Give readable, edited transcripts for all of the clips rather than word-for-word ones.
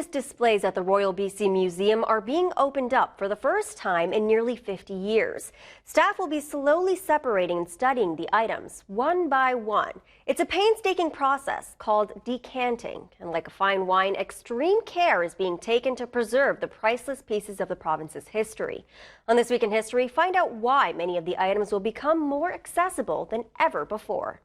latest displays at the Royal BC Museum are being opened up for the first time in nearly 50 years. Staff will be slowly separating and studying the items one by one. It's a painstaking process called decanting, and like a fine wine, extreme care is being taken to preserve the priceless pieces of the province's history. On This Week in History, find out why many of the items will become more accessible than ever before.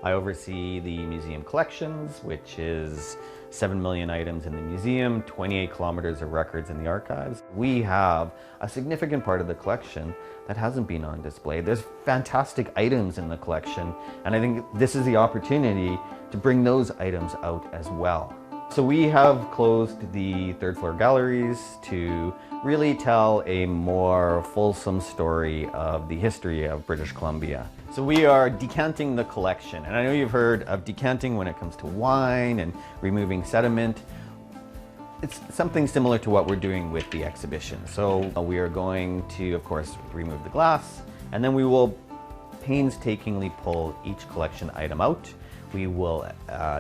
I oversee the museum collections, which is 7 million items in the museum, 28 kilometers of records in the archives. We have a significant part of the collection that hasn't been on display. There's fantastic items in the collection, and I think this is the opportunity to bring those items out as well. So we have closed the third floor galleries to really tell a more fulsome story of the history of British Columbia. So we are decanting the collection, and I know you've heard of decanting when it comes to wine and removing sediment. It's something similar to what we're doing with the exhibition. So we are going to, of course, remove the glass, and then we will painstakingly pull each collection item out. We will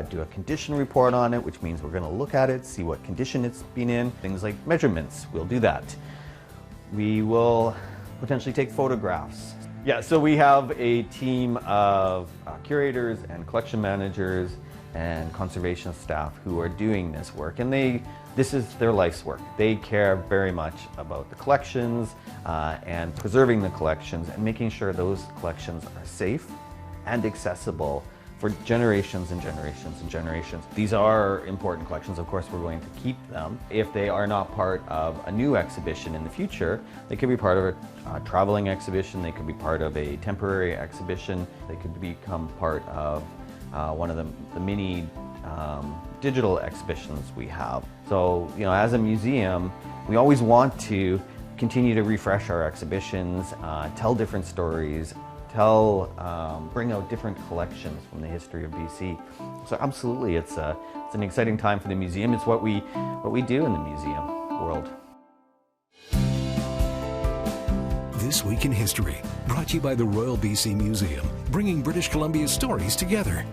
do a condition report on it, which means we're going to look at it, see what condition it's been in. Things like measurements, we'll do that. We will potentially take photographs. Yeah, so we have a team of curators and collection managers and conservation staff who are doing this work, and this is their life's work. They care very much about the collections and preserving the collections and making sure those collections are safe and accessible for generations and generations and generations. These are important collections. Of course, we're going to keep them. If they are not part of a new exhibition in the future, they could be part of a traveling exhibition, they could be part of a temporary exhibition, they could become part of one of the many digital exhibitions we have. So, you know, as a museum, we always want to continue to refresh our exhibitions, tell different stories, bring out different collections from the history of BC. So absolutely, it's an exciting time for the museum. It's what we do in the museum world. This Week in History, brought to you by the Royal BC Museum, bringing British Columbia's stories together.